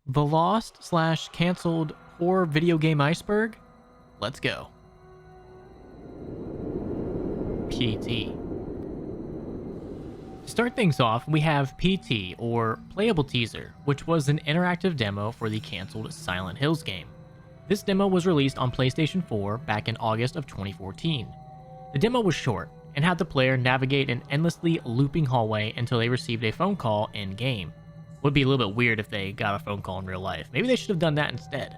The lost slash canceled horror video game Iceberg? Let's go. PT. To start things off, we have PT, or Playable Teaser, which was an interactive demo for the canceled Silent Hills game. This demo was released on PlayStation 4 back in August of 2014. The demo was short, and had the player navigate an endlessly looping hallway until they received a phone call in-game. Would be a little bit weird if they got a phone call in real life. Maybe they should have done that instead.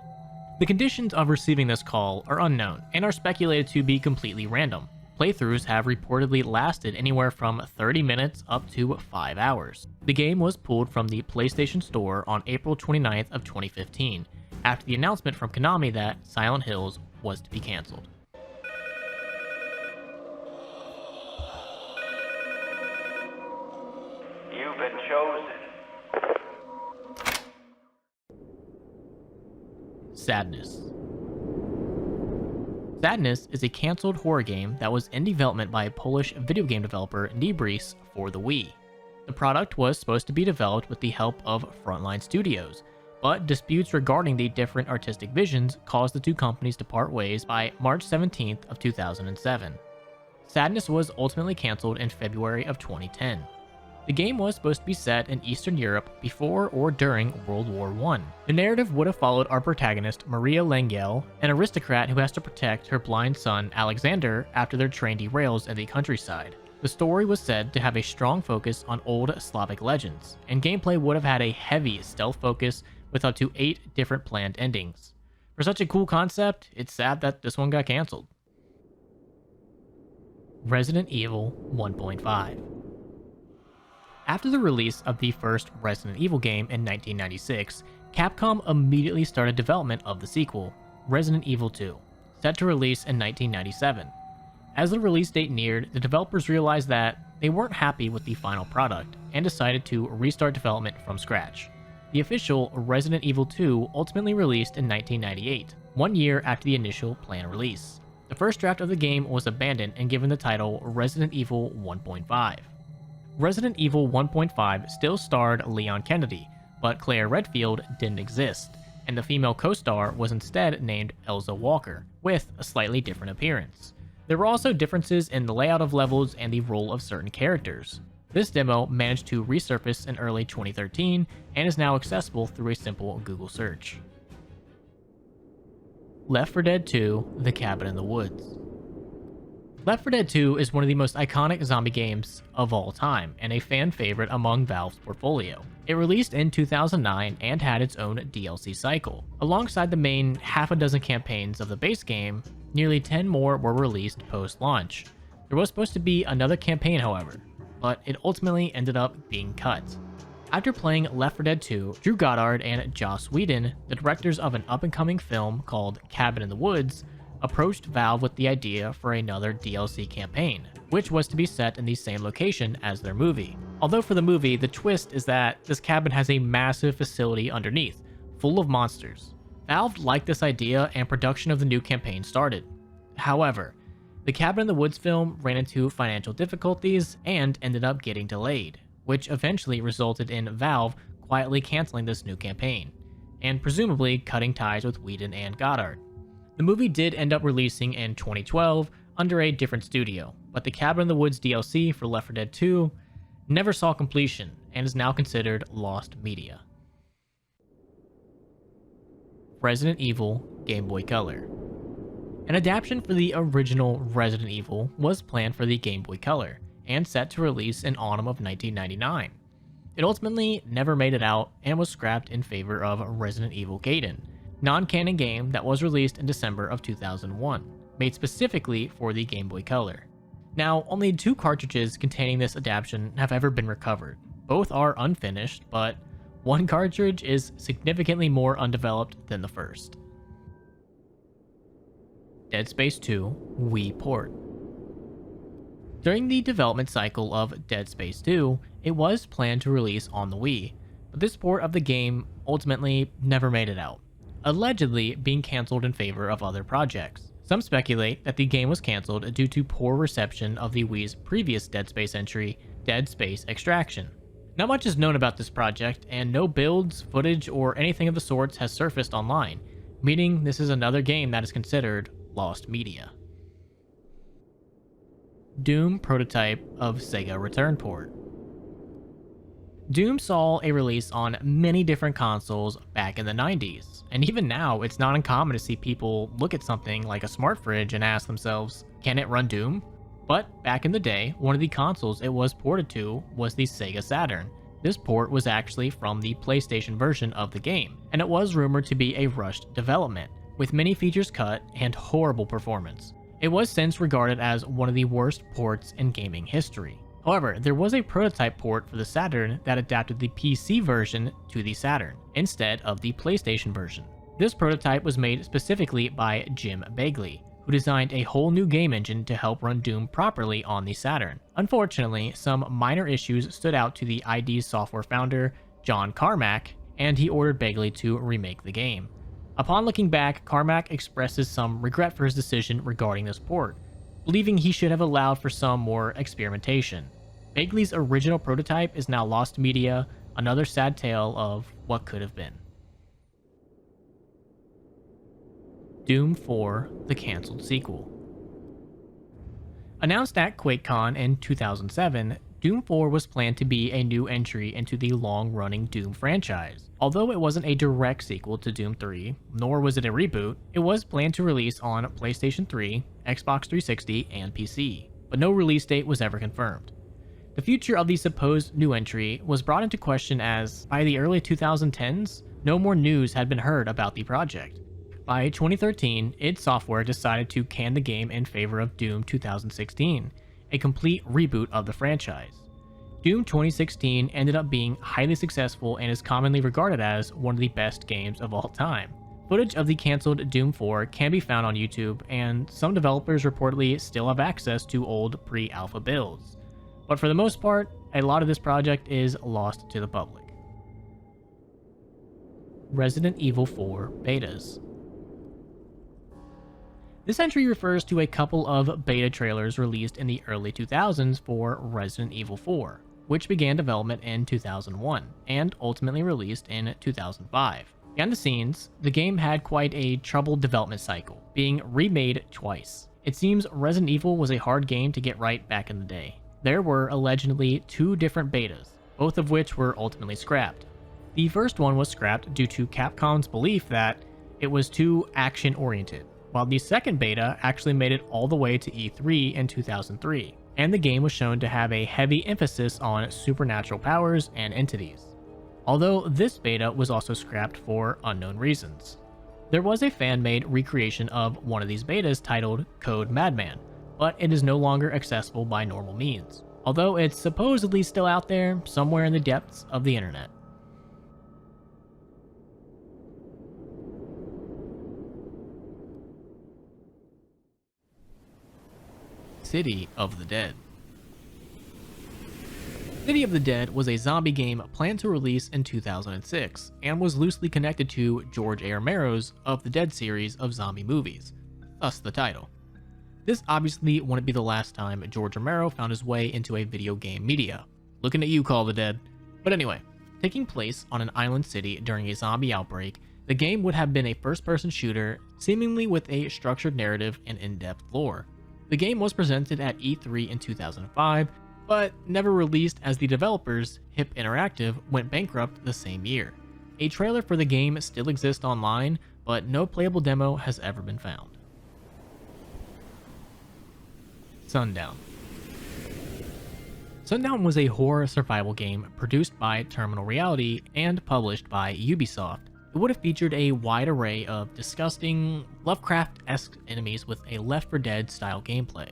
The conditions of receiving this call are unknown, and are speculated to be completely random. Playthroughs have reportedly lasted anywhere from 30 minutes up to 5 hours. The game was pulled from the PlayStation Store on April 29th of 2015, after the announcement from Konami that Silent Hills was to be cancelled. You've been chosen. Sadness. Sadness is a cancelled horror game that was in development by Polish video game developer Nebris for the Wii. The product was supposed to be developed with the help of Frontline Studios, but disputes regarding the different artistic visions caused the two companies to part ways by March 17th of 2007. Sadness was ultimately cancelled in February of 2010. The game was supposed to be set in Eastern Europe before or during World War I. The narrative would have followed our protagonist Maria Lengel, an aristocrat who has to protect her blind son Alexander after their train derails in the countryside. The story was said to have a strong focus on old Slavic legends, and gameplay would have had a heavy stealth focus with up to 8 different planned endings. For such a cool concept, it's sad that this one got cancelled. Resident Evil 1.5. After the release of the first Resident Evil game in 1996, Capcom immediately started development of the sequel, Resident Evil 2, set to release in 1997. As the release date neared, the developers realized that they weren't happy with the final product and decided to restart development from scratch. The official Resident Evil 2 ultimately released in 1998, 1 year after the initial planned release. The first draft of the game was abandoned and given the title Resident Evil 1.5. Resident Evil 1.5 still starred Leon Kennedy, but Claire Redfield didn't exist, and the female co-star was instead named Elsa Walker, with a slightly different appearance. There were also differences in the layout of levels and the role of certain characters. This demo managed to resurface in early 2013 and is now accessible through a simple Google search. Left 4 Dead 2: The Cabin in the Woods. Left 4 Dead 2 is one of the most iconic zombie games of all time, and a fan favorite among Valve's portfolio. It released in 2009 and had its own DLC cycle. Alongside the main half a dozen campaigns of the base game, nearly 10 more were released post-launch. There was supposed to be another campaign, however, but it ultimately ended up being cut. After playing Left 4 Dead 2, Drew Goddard and Joss Whedon, the directors of an up-and-coming film called Cabin in the Woods, approached Valve with the idea for another DLC campaign, which was to be set in the same location as their movie. Although for the movie, the twist is that this cabin has a massive facility underneath, full of monsters. Valve liked this idea and production of the new campaign started. However, the Cabin in the Woods film ran into financial difficulties and ended up getting delayed, which eventually resulted in Valve quietly canceling this new campaign, and presumably cutting ties with Whedon and Goddard. The movie did end up releasing in 2012 under a different studio, but the Cabin in the Woods DLC for Left 4 Dead 2 never saw completion and is now considered lost media. Resident Evil Game Boy Color. An adaptation for the original Resident Evil was planned for the Game Boy Color and set to release in autumn of 1999. It ultimately never made it out and was scrapped in favor of Resident Evil Gaiden, non-canon game that was released in December of 2001, made specifically for the Game Boy Color. Now, only 2 cartridges containing this adaptation have ever been recovered. Both are unfinished, but one cartridge is significantly more undeveloped than the first. Dead Space 2 Wii Port. During the development cycle of Dead Space 2, it was planned to release on the Wii, but this port of the game ultimately never made it out, allegedly being cancelled in favor of other projects. Some speculate that the game was cancelled due to poor reception of the Wii's previous Dead Space entry, Dead Space Extraction. Not much is known about this project, and no builds, footage, or anything of the sorts has surfaced online, meaning this is another game that is considered lost media. Doom prototype of Sega Return port. Doom saw a release on many different consoles back in the 90s, and even now it's not uncommon to see people look at something like a smart fridge and ask themselves, can it run Doom? But back in the day, one of the consoles it was ported to was the Sega Saturn. This port was actually from the PlayStation version of the game, and it was rumored to be a rushed development, with many features cut and horrible performance. It was since regarded as one of the worst ports in gaming history. However, there was a prototype port for the Saturn that adapted the PC version to the Saturn, instead of the PlayStation version. This prototype was made specifically by Jim Bagley, who designed a whole new game engine to help run Doom properly on the Saturn. Unfortunately, some minor issues stood out to the ID Software founder, John Carmack, and he ordered Bagley to remake the game. Upon looking back, Carmack expresses some regret for his decision regarding this port, believing he should have allowed for some more experimentation. Bagley's original prototype is now lost media, another sad tale of what could have been. Doom 4, the cancelled sequel. Announced at QuakeCon in 2007, Doom 4 was planned to be a new entry into the long-running Doom franchise. Although it wasn't a direct sequel to Doom 3, nor was it a reboot, it was planned to release on PlayStation 3, Xbox 360, and PC, but no release date was ever confirmed. The future of the supposed new entry was brought into question as, by the early 2010s, no more news had been heard about the project. By 2013, id Software decided to can the game in favor of Doom 2016, a complete reboot of the franchise. Doom 2016 ended up being highly successful and is commonly regarded as one of the best games of all time. Footage of the cancelled Doom 4 can be found on YouTube, and some developers reportedly still have access to old pre-alpha builds. But for the most part, a lot of this project is lost to the public. Resident Evil 4 betas. This entry refers to a couple of beta trailers released in the early 2000s for Resident Evil 4, which began development in 2001 and ultimately released in 2005. Behind the scenes, the game had quite a troubled development cycle, being remade twice. It seems Resident Evil was a hard game to get right back in the day. There were allegedly 2 different betas, both of which were ultimately scrapped. The first one was scrapped due to Capcom's belief that it was too action-oriented, while the second beta actually made it all the way to E3 in 2003, and the game was shown to have a heavy emphasis on supernatural powers and entities. Although this beta was also scrapped for unknown reasons. There was a fan-made recreation of one of these betas titled Code Madman, but it is no longer accessible by normal means, although it's supposedly still out there somewhere in the depths of the internet. City of the Dead. City of the Dead was a zombie game planned to release in 2006 and was loosely connected to George A. Romero's Of the Dead series of zombie movies, thus the title. This obviously wouldn't be the last time George Romero found his way into a video game media. Looking at you, Call of the Dead. But anyway, taking place on an island city during a zombie outbreak, the game would have been a first-person shooter, seemingly with a structured narrative and in-depth lore. The game was presented at E3 in 2005, but never released as the developers, Hip Interactive, went bankrupt the same year. A trailer for the game still exists online, but no playable demo has ever been found. Sundown. Sundown was a horror survival game produced by Terminal Reality and published by Ubisoft. It would have featured a wide array of disgusting, Lovecraft-esque enemies with a Left 4 Dead style gameplay.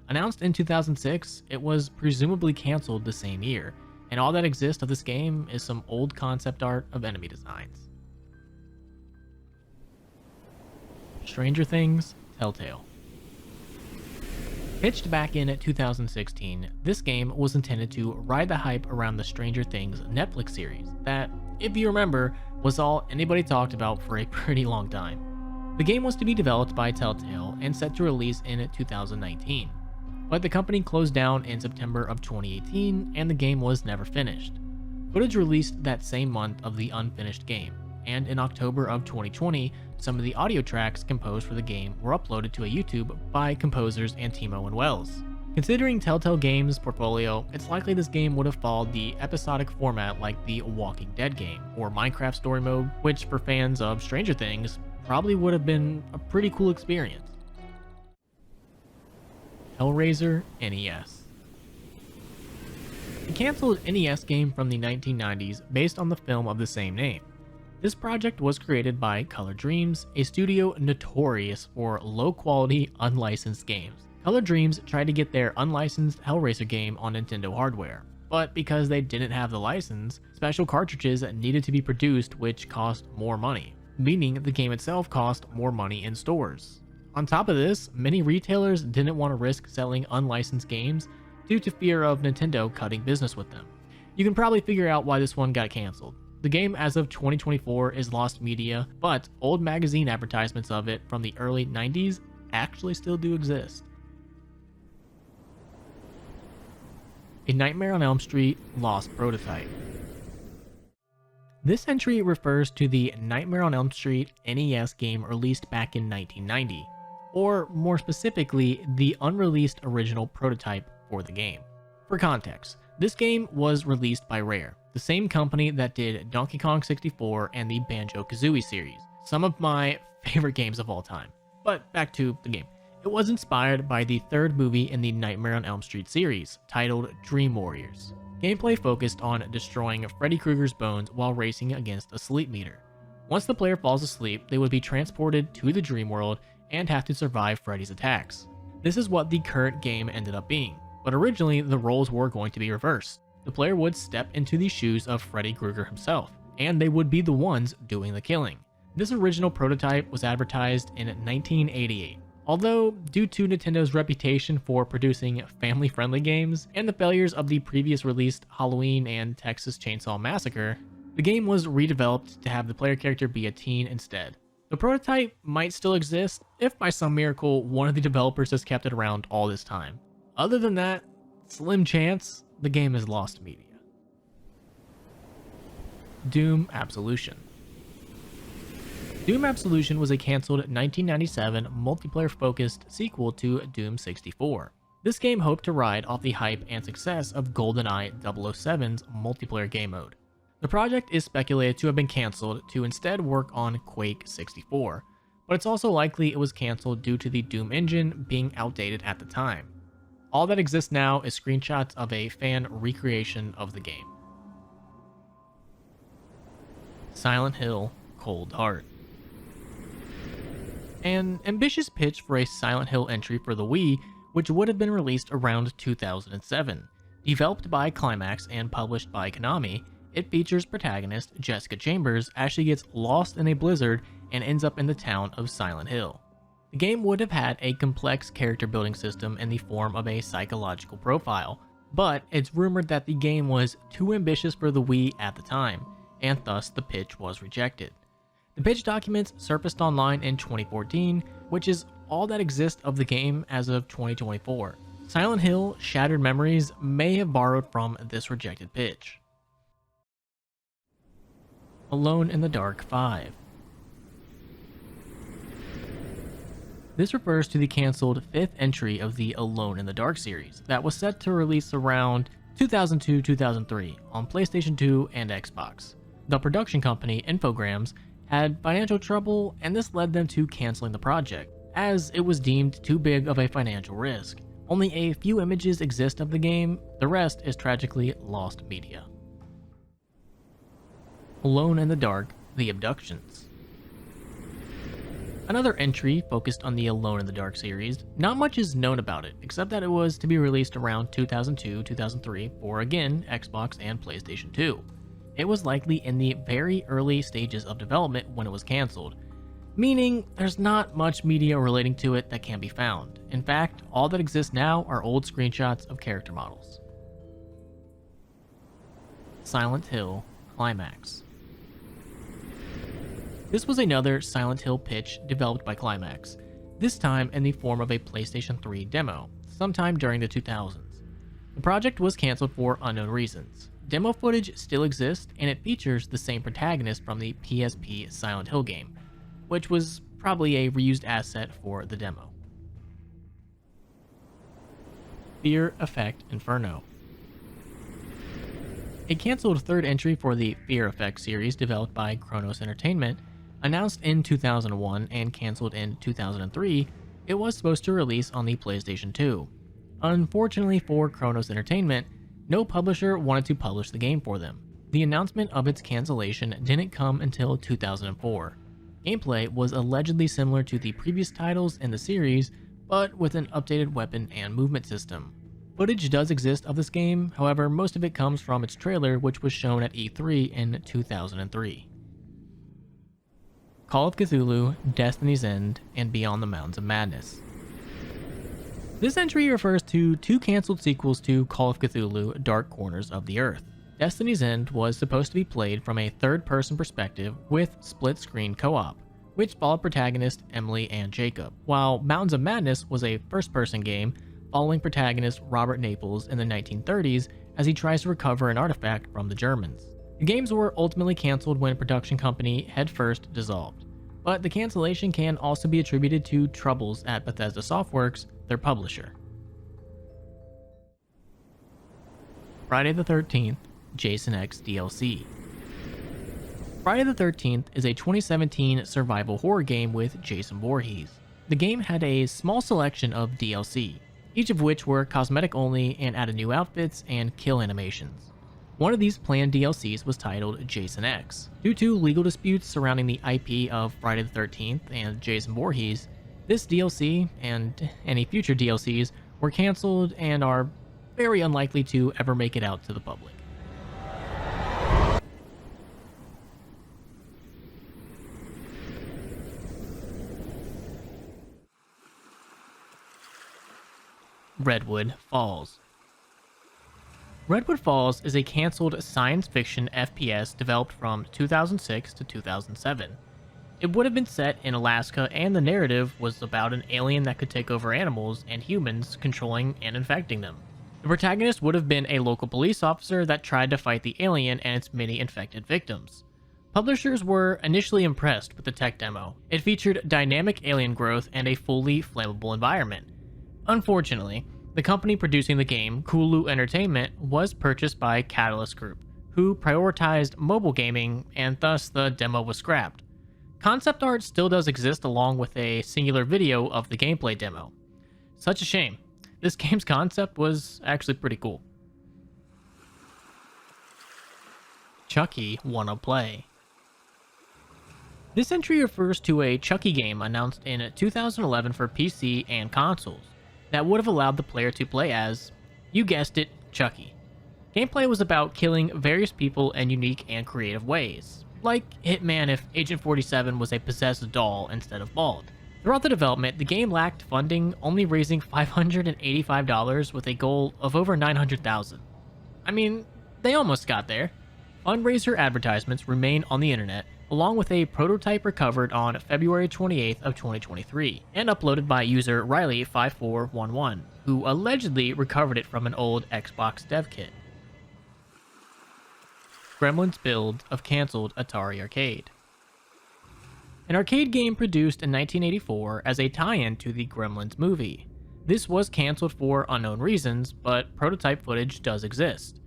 Announced in 2006, it was presumably cancelled the same year, and all that exists of this game is some old concept art of enemy designs. Stranger Things Telltale. Pitched back in 2016, this game was intended to ride the hype around the Stranger Things Netflix series that, if you remember, was all anybody talked about for a pretty long time. The game was to be developed by Telltale and set to release in 2019, but the company closed down in September of 2018 and the game was never finished. Footage released that same month of the unfinished game, and in October of 2020, some of the audio tracks composed for the game were uploaded to a YouTube by composers Antimo and Wells. Considering Telltale Games' portfolio, it's likely this game would have followed the episodic format like the Walking Dead game or Minecraft Story Mode, which for fans of Stranger Things probably would have been a pretty cool experience. Hellraiser NES. A cancelled NES game from the 1990s based on the film of the same name. This project was created by Color Dreams, a studio notorious for low-quality, unlicensed games. Color Dreams tried to get their unlicensed Hellraiser game on Nintendo hardware, but because they didn't have the license, special cartridges needed to be produced which cost more money, meaning the game itself cost more money in stores. On top of this, many retailers didn't want to risk selling unlicensed games due to fear of Nintendo cutting business with them. You can probably figure out why this one got cancelled. The game as of 2024 is lost media, but old magazine advertisements of it from the early 90s actually still do exist. A Nightmare on Elm Street Lost Prototype. This entry refers to the Nightmare on Elm Street NES game released back in 1990, or more specifically, the unreleased original prototype for the game. For context, this game was released by Rare, the same company that did Donkey Kong 64 and the Banjo-Kazooie series, some of my favorite games of all time. But back to the game. It was inspired by the third movie in the Nightmare on Elm Street series, titled Dream Warriors. Gameplay focused on destroying Freddy Krueger's bones while racing against a sleep meter. Once the player falls asleep, they would be transported to the dream world and have to survive Freddy's attacks. This is what the current game ended up being, but originally the roles were going to be reversed. The player would step into the shoes of Freddy Krueger himself, and they would be the ones doing the killing. This original prototype was advertised in 1988. Although, due to Nintendo's reputation for producing family-friendly games and the failures of the previous released Halloween and Texas Chainsaw Massacre, the game was redeveloped to have the player character be a teen instead. The prototype might still exist if by some miracle one of the developers has kept it around all this time. Other than that, slim chance the game is lost media. Doom Absolution. Doom Absolution was a cancelled 1997 multiplayer-focused sequel to Doom 64. This game hoped to ride off the hype and success of GoldenEye 007's multiplayer game mode. The project is speculated to have been cancelled to instead work on Quake 64, but it's also likely it was cancelled due to the Doom engine being outdated at the time. All that exists now is screenshots of a fan recreation of the game. Silent Hill Cold Heart. An ambitious pitch for a Silent Hill entry for the Wii, which would have been released around 2007. Developed by Climax and published by Konami, it features protagonist Jessica Chambers as she gets lost in a blizzard and ends up in the town of Silent Hill. The game would have had a complex character building system in the form of a psychological profile, but it's rumored that the game was too ambitious for the Wii at the time, and thus the pitch was rejected. The pitch documents surfaced online in 2014, which is all that exists of the game as of 2024. Silent Hill Shattered Memories may have borrowed from this rejected pitch. Alone in the Dark 5. This refers to the cancelled 5th entry of the Alone in the Dark series that was set to release around 2002-2003 on PlayStation 2 and Xbox. The production company, Infogrames, had financial trouble, and this led them to canceling the project, as it was deemed too big of a financial risk. Only a few images exist of the game, the rest is tragically lost media. Alone in the Dark, The Abductions. Another entry focused on the Alone in the Dark series. Not much is known about it, except that it was to be released around 2002-2003 for, again, Xbox and PlayStation 2. It was likely in the very early stages of development when it was cancelled, meaning there's not much media relating to it that can be found. In fact, all that exists now are old screenshots of character models. Silent Hill Climax. This was another Silent Hill pitch developed by Climax, this time in the form of a PlayStation 3 demo, sometime during the 2000s. The project was cancelled for unknown reasons. demo footage still exists and it features the same protagonist from the PSP Silent Hill game, which was probably a reused asset for the demo. Fear Effect Inferno. A cancelled third entry for the Fear Effect series developed by Kronos Entertainment, announced in 2001 and cancelled in 2003, it was supposed to release on the PlayStation 2. Unfortunately for Kronos Entertainment, no publisher wanted to publish the game for them. The announcement of its cancellation didn't come until 2004. Gameplay was allegedly similar to the previous titles in the series, but with an updated weapon and movement system. Footage does exist of this game, however most of it comes from its trailer, which was shown at E3 in 2003. Call of Cthulhu, Destiny's End, and Beyond the Mountains of Madness. This entry refers to two cancelled sequels to Call of Cthulhu, Dark Corners of the Earth. Destiny's End was supposed to be played from a third-person perspective with split-screen co-op, which followed protagonist Emily and Jacob, while Mountains of Madness was a first-person game following protagonist Robert Naples in the 1930s as he tries to recover an artifact from the Germans. The games were ultimately cancelled when production company Headfirst dissolved, but the cancellation can also be attributed to troubles at Bethesda Softworks, their publisher. Friday the 13th, Jason X DLC. Friday the 13th is a 2017 survival horror game with Jason Voorhees. The game had a small selection of DLC, each of which were cosmetic only and added new outfits and kill animations. One of these planned DLCs was titled Jason X. Due to legal disputes surrounding the IP of Friday the 13th and Jason Voorhees, this DLC and any future DLCs were cancelled and are very unlikely to ever make it out to the public. Redwood Falls. Redwood Falls is a cancelled science fiction FPS developed from 2006 to 2007. It would have been set in Alaska, and the narrative was about an alien that could take over animals and humans, controlling and infecting them. The protagonist would have been a local police officer that tried to fight the alien and its many infected victims. Publishers were initially impressed with the tech demo. It featured dynamic alien growth and a fully flammable environment. Unfortunately, the company producing the game, Kulu Entertainment, was purchased by Catalyst Group, who prioritized mobile gaming, and thus the demo was scrapped. Concept art still does exist along with a singular video of the gameplay demo. Such a shame. This game's concept was actually pretty cool. Chucky Wanna Play. This entry refers to a Chucky game announced in 2011 for PC and consoles that would have allowed the player to play as, you guessed it, Chucky. Gameplay was about killing various people in unique and creative ways, like Hitman if Agent 47 was a possessed doll instead of bald. Throughout the development, the game lacked funding, only raising $585 with a goal of over $900,000. I mean, they almost got there. Fundraiser advertisements remain on the internet, along with a prototype recovered on February 28th of 2023, and uploaded by user Riley5411, who allegedly recovered it from an old Xbox dev kit. Gremlins build of cancelled Atari Arcade. An arcade game produced in 1984 as a tie-in to the Gremlins movie. This was cancelled for unknown reasons, but prototype footage does exist.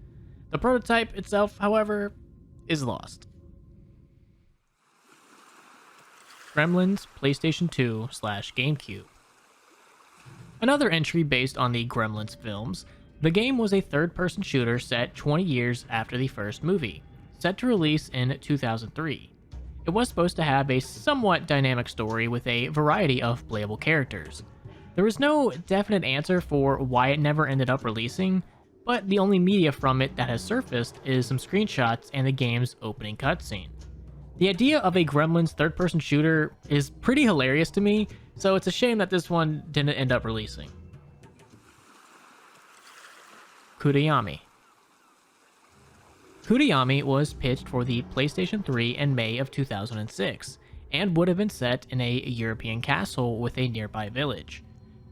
The prototype itself, however, is lost. Gremlins PlayStation 2/GameCube. Another entry based on the Gremlins films, the game was a third-person shooter set 20 years after the first movie, set to release in 2003. It was supposed to have a somewhat dynamic story with a variety of playable characters. There is no definite answer for why it never ended up releasing, but the only media from it that has surfaced is some screenshots and the game's opening cutscene. The idea of a Gremlins third-person shooter is pretty hilarious to me, so it's a shame that this one didn't end up releasing. Kudayami. Kudayami was pitched for the PlayStation 3 in May of 2006, and would have been set in a European castle with a nearby village.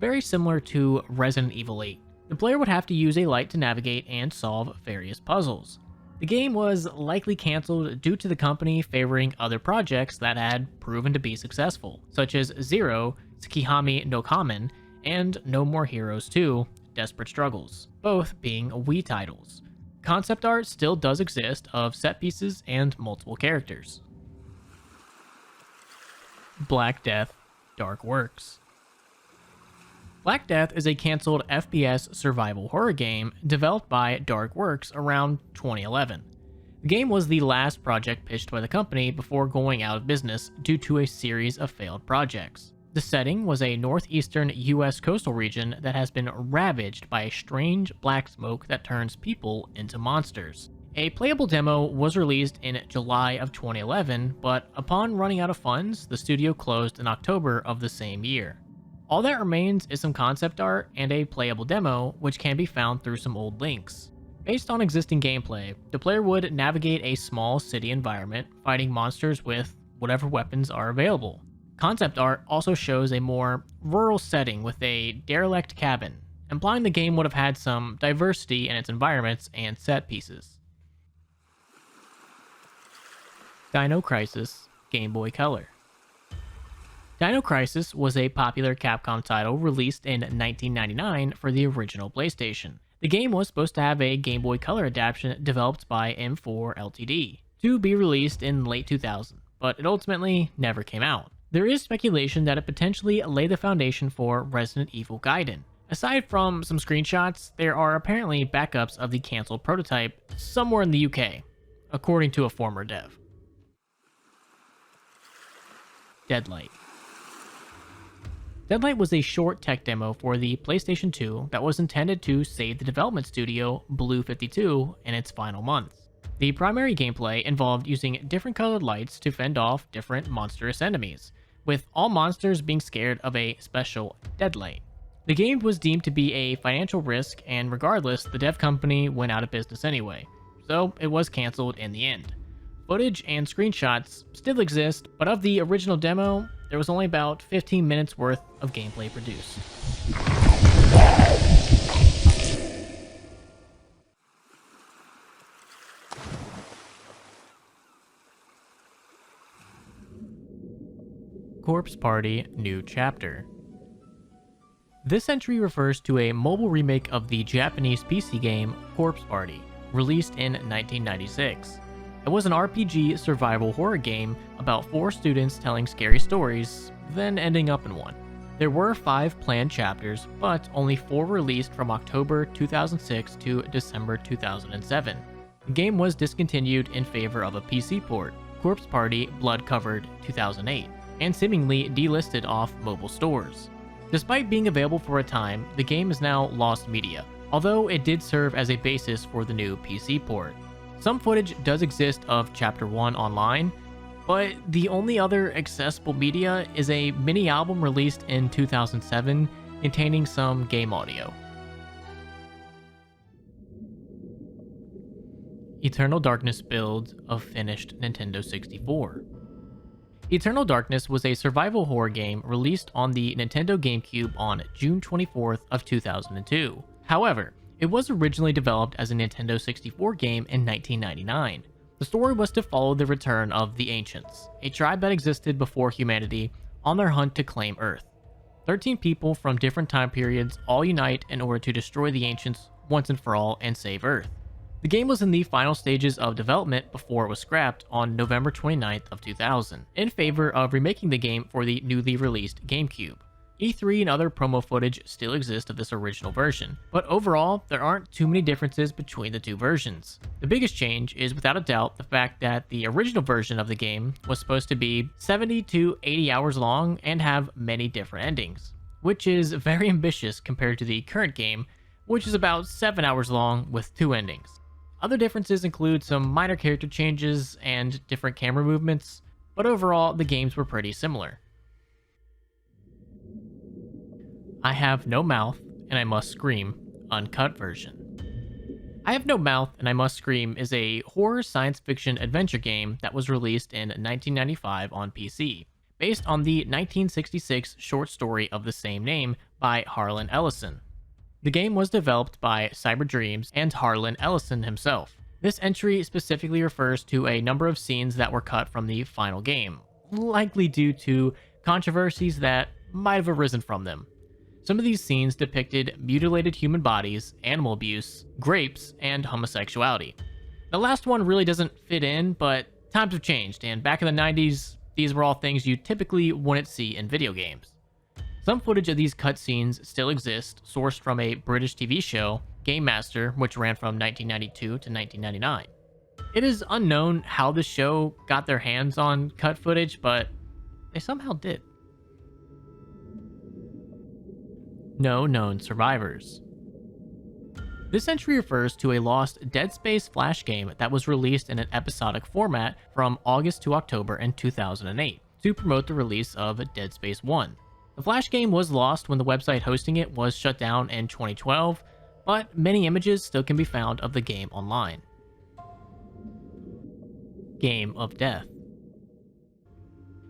Very similar to Resident Evil 8. The player would have to use a light to navigate and solve various puzzles. The game was likely cancelled due to the company favoring other projects that had proven to be successful, such as Zero, Tsukihami no Kamen, and No More Heroes 2, Desperate Struggles, both being Wii titles. Concept art still does exist of set pieces and multiple characters. Black Death Dark Works. Black Death is a cancelled FPS survival horror game developed by Dark Works around 2011. The game was the last project pitched by the company before going out of business due to a series of failed projects. The setting was a northeastern US coastal region that has been ravaged by a strange black smoke that turns people into monsters. A playable demo was released in July of 2011, but upon running out of funds, the studio closed in October of the same year. All that remains is some concept art and a playable demo, which can be found through some old links. Based on existing gameplay, the player would navigate a small city environment, fighting monsters with whatever weapons are available. Concept art also shows a more rural setting with a derelict cabin, implying the game would have had some diversity in its environments and set pieces. Dino Crisis Game Boy Color. Dino Crisis was a popular Capcom title released in 1999 for the original PlayStation. The game was supposed to have a Game Boy Color adaptation developed by M4 Ltd. to be released in late 2000, but it ultimately never came out. There is speculation that it potentially laid the foundation for Resident Evil Gaiden. Aside from some screenshots, there are apparently backups of the cancelled prototype somewhere in the UK, according to a former dev. Deadlight. Deadlight was a short tech demo for the PlayStation 2 that was intended to save the development studio, Blue 52, in its final months. The primary gameplay involved using different colored lights to fend off different monstrous enemies, with all monsters being scared of a special deadlight. The game was deemed to be a financial risk, and regardless, the dev company went out of business anyway, so it was cancelled in the end. Footage and screenshots still exist, but of the original demo, there was only about 15 minutes worth of gameplay produced. Corpse Party New Chapter. This entry refers to a mobile remake of the Japanese PC game Corpse Party, released in 1996. It was an RPG survival horror game about 4 students telling scary stories, then ending up in one. There were 5 planned chapters, but only 4 released from October 2006 to December 2007. The game was discontinued in favor of a PC port, Corpse Party Blood Covered 2008, and seemingly delisted off mobile stores. Despite being available for a time, the game is now lost media, although it did serve as a basis for the new PC port. Some footage does exist of Chapter 1 online, but the only other accessible media is a mini album released in 2007 containing some game audio. Eternal Darkness build of finished Nintendo 64. Eternal Darkness was a survival horror game released on the Nintendo GameCube on June 24th of 2002. However, it was originally developed as a Nintendo 64 game in 1999. The story was to follow the return of the Ancients, a tribe that existed before humanity, on their hunt to claim Earth. 13 people from different time periods all unite in order to destroy the Ancients once and for all and save Earth. The game was in the final stages of development before it was scrapped on November 29th of 2000, in favor of remaking the game for the newly released GameCube. E3 and other promo footage still exist of this original version, but overall, there aren't too many differences between the two versions. The biggest change is without a doubt the fact that the original version of the game was supposed to be 70 to 80 hours long and have many different endings, which is very ambitious compared to the current game, which is about 7 hours long with 2 endings. Other differences include some minor character changes and different camera movements, but overall, the games were pretty similar. I Have No Mouth and I Must Scream, uncut version. I Have No Mouth and I Must Scream is a horror science fiction adventure game that was released in 1995 on PC, based on the 1966 short story of the same name by Harlan Ellison. The game was developed by Cyber Dreams and Harlan Ellison himself. This entry specifically refers to a number of scenes that were cut from the final game, likely due to controversies that might have arisen from them. Some of these scenes depicted mutilated human bodies, animal abuse, grapes, and homosexuality. The last one really doesn't fit in, but times have changed, and back in the 90s, these were all things you typically wouldn't see in video games. Some footage of these cutscenes still exist, sourced from a British TV show, Game Master, which ran from 1992 to 1999. It is unknown how the show got their hands on cut footage, but they somehow did. No known survivors. This entry refers to a lost Dead Space Flash game that was released in an episodic format from August to October in 2008 to promote the release of Dead Space 1. The Flash game was lost when the website hosting it was shut down in 2012, but many images still can be found of the game online. Game of Death.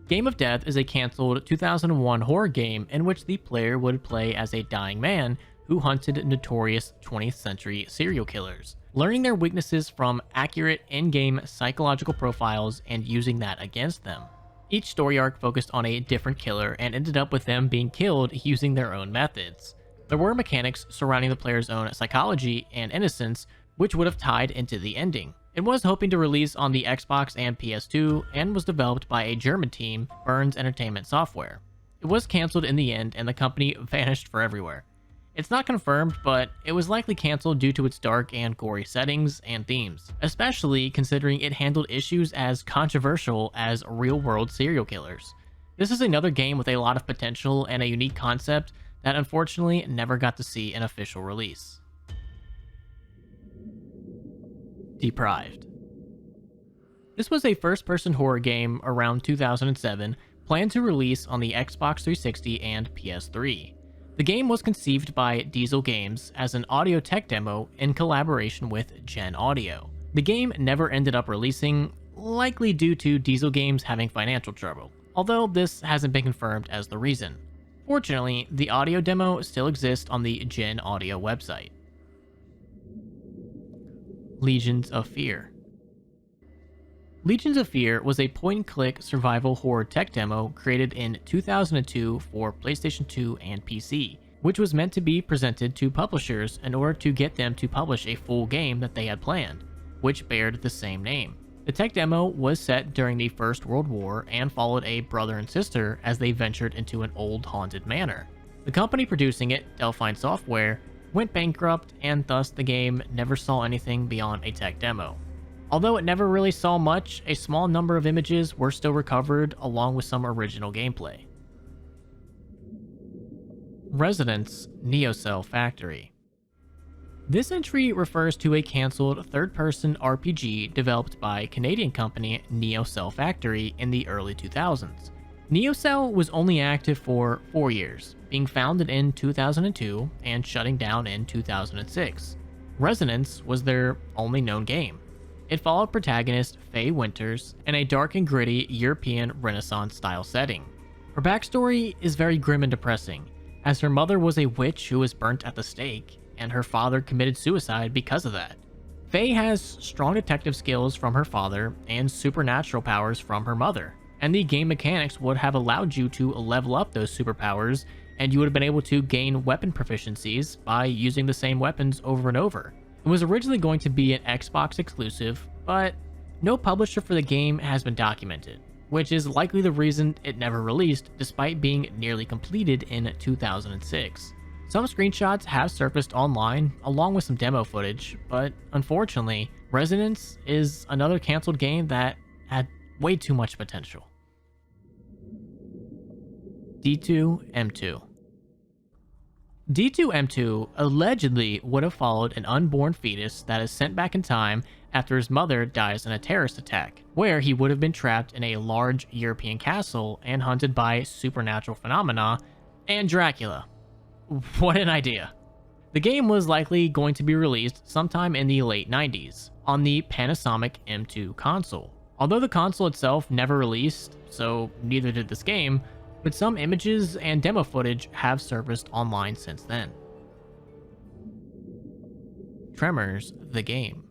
Game of Death is a cancelled 2001 horror game in which the player would play as a dying man who hunted notorious 20th century serial killers, learning their weaknesses from accurate in-game psychological profiles and using that against them. Each story arc focused on a different killer and ended up with them being killed using their own methods. There were mechanics surrounding the player's own psychology and innocence, which would have tied into the ending. It was hoping to release on the Xbox and PS2 and was developed by a German team, Burns Entertainment Software. It was cancelled in the end and the company vanished for everywhere. It's not confirmed, but it was likely cancelled due to its dark and gory settings and themes, especially considering it handled issues as controversial as real-world serial killers. This is another game with a lot of potential and a unique concept that unfortunately never got to see an official release. Deprived. This was a first-person horror game around 2007, planned to release on the Xbox 360 and PS3. The game was conceived by Diesel Games as an audio tech demo in collaboration with Gen Audio. The game never ended up releasing, likely due to Diesel Games having financial trouble, although this hasn't been confirmed as the reason. Fortunately, the audio demo still exists on the Gen Audio website. Legions of Fear. Legions of Fear was a point-and-click survival horror tech demo created in 2002 for PlayStation 2 and PC, which was meant to be presented to publishers in order to get them to publish a full game that they had planned, which bared the same name. The tech demo was set during the First World War and followed a brother and sister as they ventured into an old haunted manor. The company producing it, Delphine Software, went bankrupt and thus the game never saw anything beyond a tech demo. Although it never really saw much, a small number of images were still recovered along with some original gameplay. Residence Neocell Factory. This entry refers to a cancelled third-person RPG developed by Canadian company Neocell Factory in the early 2000s. Neocell was only active for 4 years, being founded in 2002 and shutting down in 2006. Resonance was their only known game. It followed protagonist Faye Winters in a dark and gritty European Renaissance-style setting. Her backstory is very grim and depressing, as her mother was a witch who was burnt at the stake, and her father committed suicide because of that. Faye has strong detective skills from her father and supernatural powers from her mother, and the game mechanics would have allowed you to level up those superpowers, and you would have been able to gain weapon proficiencies by using the same weapons over and over. It was originally going to be an Xbox exclusive, but no publisher for the game has been documented, which is likely the reason it never released despite being nearly completed in 2006. Some screenshots have surfaced online along with some demo footage, but unfortunately, Resonance is another cancelled game that had way too much potential. D2M2. D2M2 allegedly would have followed an unborn fetus that is sent back in time after his mother dies in a terrorist attack, where he would have been trapped in a large European castle and hunted by supernatural phenomena and Dracula. What an idea. The game was likely going to be released sometime in the late 90s on the Panasonic M2 console. Although the console itself never released, so neither did this game, but some images and demo footage have surfaced online since then. Tremors, the game.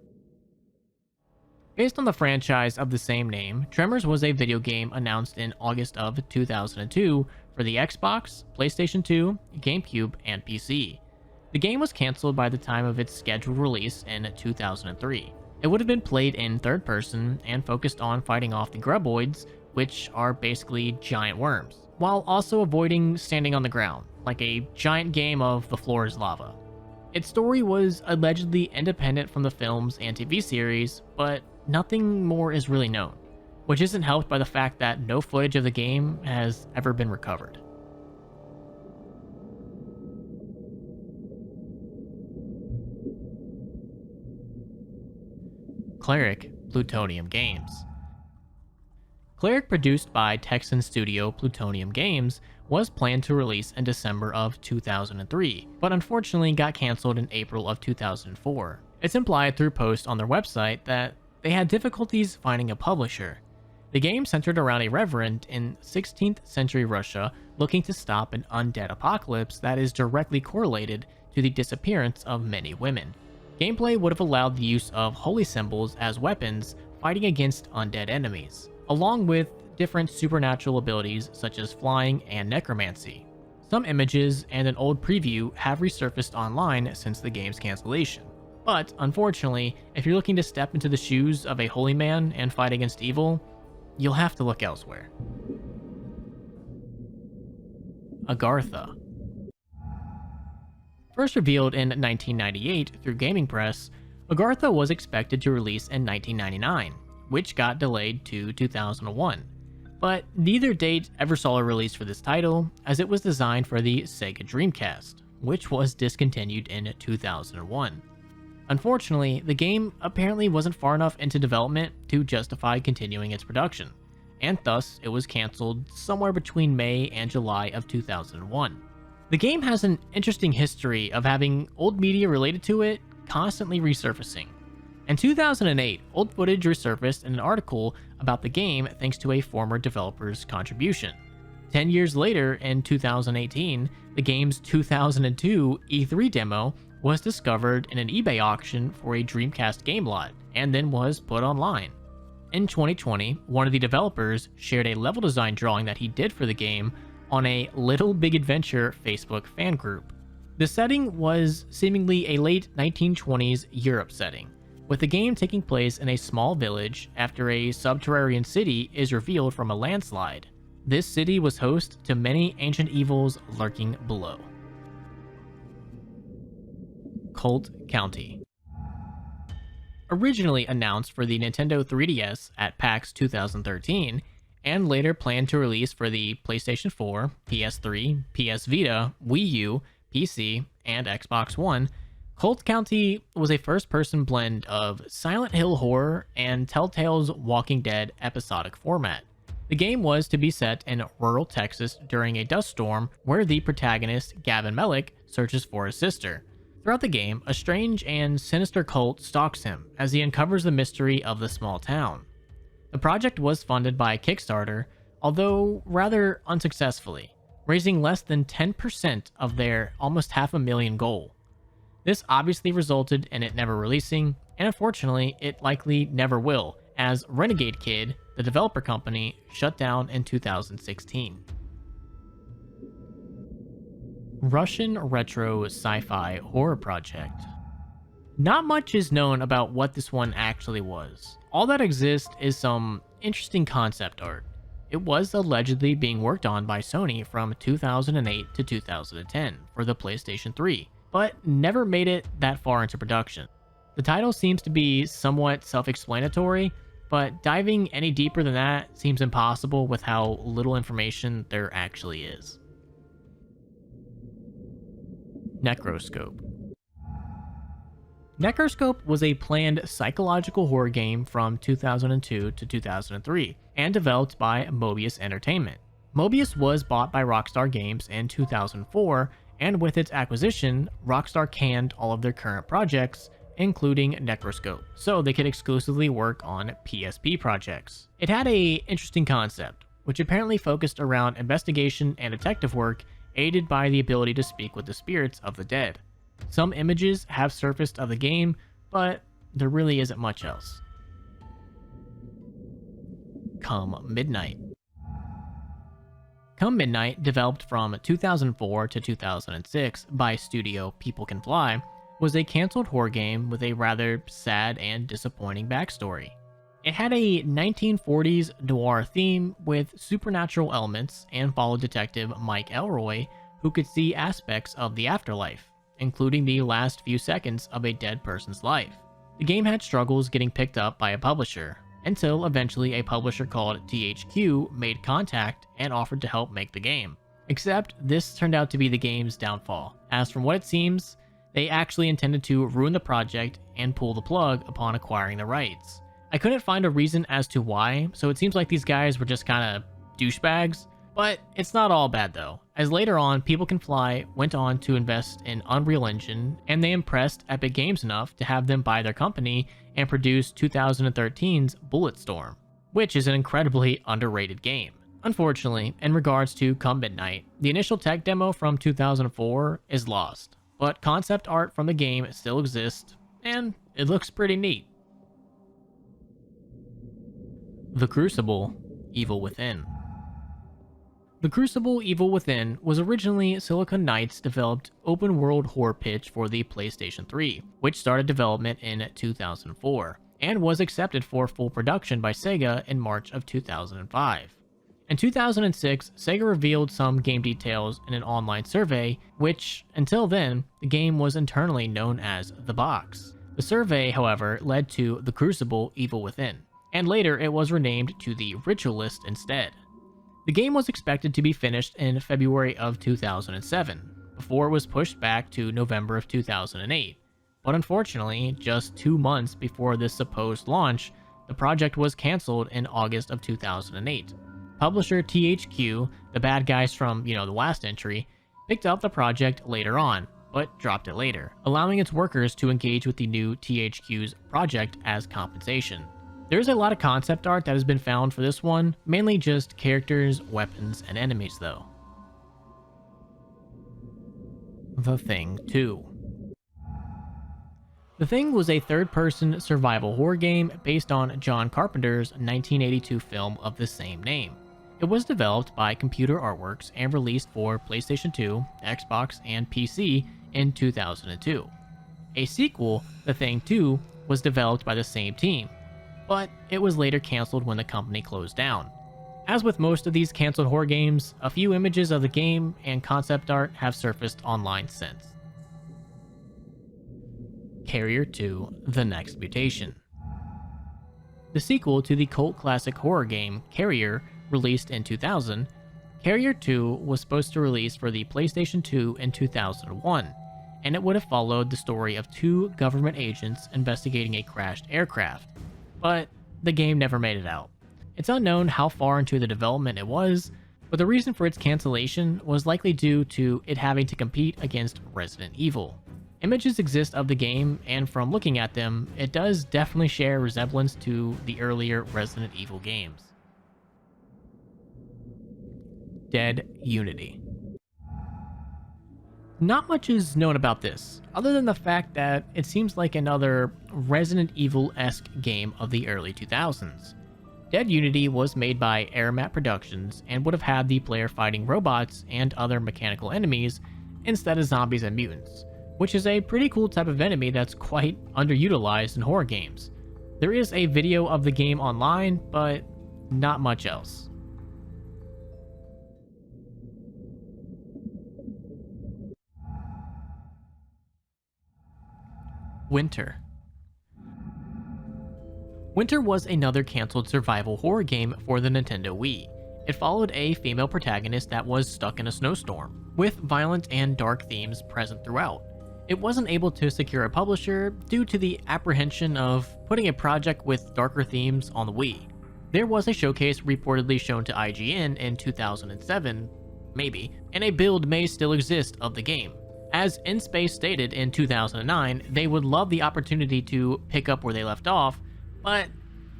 Based on the franchise of the same name, Tremors was a video game announced in August of 2002 for the Xbox, PlayStation 2, GameCube, and PC. The game was cancelled by the time of its scheduled release in 2003. It would have been played in third person and focused on fighting off the Graboids, which are basically giant worms, while also avoiding standing on the ground, like a giant game of the floor is lava. Its story was allegedly independent from the films and TV series, but nothing more is really known, which isn't helped by the fact that no footage of the game has ever been recovered. Cleric Plutonium Games. Cleric, produced by Texan studio Plutonium Games, was planned to release in December of 2003, but unfortunately got cancelled in April of 2004. It's implied through posts on their website that they had difficulties finding a publisher. The game centered around a reverend in 16th century Russia looking to stop an undead apocalypse that is directly correlated to the disappearance of many women. Gameplay would have allowed the use of holy symbols as weapons fighting against undead enemies, along with different supernatural abilities such as flying and necromancy. Some images and an old preview have resurfaced online since the game's cancellation. But unfortunately, if you're looking to step into the shoes of a holy man and fight against evil, you'll have to look elsewhere. Agartha. First revealed in 1998 through Gaming Press, Agartha was expected to release in 1999, which got delayed to 2001. But neither date ever saw a release for this title, as it was designed for the Sega Dreamcast, which was discontinued in 2001. Unfortunately, the game apparently wasn't far enough into development to justify continuing its production, and thus it was cancelled somewhere between May and July of 2001. The game has an interesting history of having old media related to it constantly resurfacing. In 2008, old footage resurfaced in an article about the game thanks to a former developer's contribution. 10 years later, in 2018, the game's 2002 E3 demo was discovered in an eBay auction for a Dreamcast game lot, and then was put online. In 2020, one of the developers shared a level design drawing that he did for the game on a Little Big Adventure Facebook fan group. The setting was seemingly a late 1920s Europe setting, with the game taking place in a small village after a subterranean city is revealed from a landslide. This city was host to many ancient evils lurking below. Colt County. Originally announced for the Nintendo 3DS at PAX 2013, and later planned to release for the PlayStation 4, PS3, PS Vita, Wii U, PC, and Xbox One, Colt County was a first-person blend of Silent Hill horror and Telltale's Walking Dead episodic format. The game was to be set in rural Texas during a dust storm where the protagonist, Gavin Mellick, searches for his sister. Throughout the game, a strange and sinister cult stalks him as he uncovers the mystery of the small town. The project was funded by Kickstarter, although rather unsuccessfully, raising less than 10% of their almost $500,000 goal. This obviously resulted in it never releasing, and unfortunately, it likely never will, as Renegade Kid, the developer company, shut down in 2016. Russian retro sci-fi horror project. Not much is known about what this one actually was. All that exists is some interesting concept art. It was allegedly being worked on by Sony from 2008 to 2010 for the PlayStation 3, but never made it that far into production. The title seems to be somewhat self-explanatory, but diving any deeper than that seems impossible with how little information there actually is. Necroscope. Necroscope was a planned psychological horror game from 2002 to 2003 and developed by Mobius Entertainment. Mobius was bought by Rockstar Games in 2004, and with its acquisition, Rockstar canned all of their current projects, including Necroscope, so they could exclusively work on PSP projects. It had an interesting concept, which apparently focused around investigation and detective work aided by the ability to speak with the spirits of the dead. Some images have surfaced of the game, but there really isn't much else. Come Midnight. Come Midnight, developed from 2004 to 2006 by studio People Can Fly, was a cancelled horror game with a rather sad and disappointing backstory. It had a 1940s noir theme with supernatural elements and followed detective Mike Elroy, who could see aspects of the afterlife, including the last few seconds of a dead person's life. The game had struggles getting picked up by a publisher, until eventually a publisher called THQ made contact and offered to help make the game. Except this turned out to be the game's downfall, as from what it seems, they actually intended to ruin the project and pull the plug upon acquiring the rights. I couldn't find a reason as to why, so it seems like these guys were just kinda douchebags, but it's not all bad though, as later on People Can Fly went on to invest in Unreal Engine, and they impressed Epic Games enough to have them buy their company and produce 2013's Bulletstorm, which is an incredibly underrated game. Unfortunately, in regards to Come Midnight, the initial tech demo from 2004 is lost, but concept art from the game still exists, and it looks pretty neat. The Crucible: Evil Within. The Crucible: Evil Within was originally Silicon Knights' developed open-world horror pitch for the PlayStation 3, which started development in 2004, and was accepted for full production by Sega in March of 2005. In 2006, Sega revealed some game details in an online survey, which, until then, the game was internally known as The Box. The survey, however, led to The Crucible: Evil Within, and later it was renamed to The Ritualist instead. The game was expected to be finished in February of 2007, before it was pushed back to November of 2008. But unfortunately, just 2 months before this supposed launch, the project was cancelled in August of 2008. Publisher THQ, the bad guys from, the last entry, picked up the project later on, but dropped it later, allowing its workers to engage with the new THQ's project as compensation. There's a lot of concept art that has been found for this one, mainly just characters, weapons, and enemies though. The Thing 2. The Thing was a third-person survival horror game based on John Carpenter's 1982 film of the same name. It was developed by Computer Artworks and released for PlayStation 2, Xbox, and PC in 2002. A sequel, The Thing 2, was developed by the same team, but it was later cancelled when the company closed down. As with most of these cancelled horror games, a few images of the game and concept art have surfaced online since. Carrier 2: The Next Mutation. The sequel to the cult classic horror game Carrier, released in 2000, Carrier 2 was supposed to release for the PlayStation 2 in 2001, and it would have followed the story of 2 government agents investigating a crashed aircraft, but the game never made it out. It's unknown how far into the development it was, but the reason for its cancellation was likely due to it having to compete against Resident Evil. Images exist of the game, and from looking at them, it does definitely share resemblance to the earlier Resident Evil games. Dead Unity. Not much is known about this, other than the fact that it seems like another Resident Evil-esque game of the early 2000s. Dead Unity was made by Airmat Productions and would have had the player fighting robots and other mechanical enemies instead of zombies and mutants, which is a pretty cool type of enemy that's quite underutilized in horror games. There is a video of the game online, but not much else. Winter. Winter was another cancelled survival horror game for the Nintendo Wii. It followed a female protagonist that was stuck in a snowstorm, with violent and dark themes present throughout. It wasn't able to secure a publisher due to the apprehension of putting a project with darker themes on the Wii. There was a showcase reportedly shown to IGN in 2007, maybe, and a build may still exist of the game. As InSpace stated in 2009, they would love the opportunity to pick up where they left off, but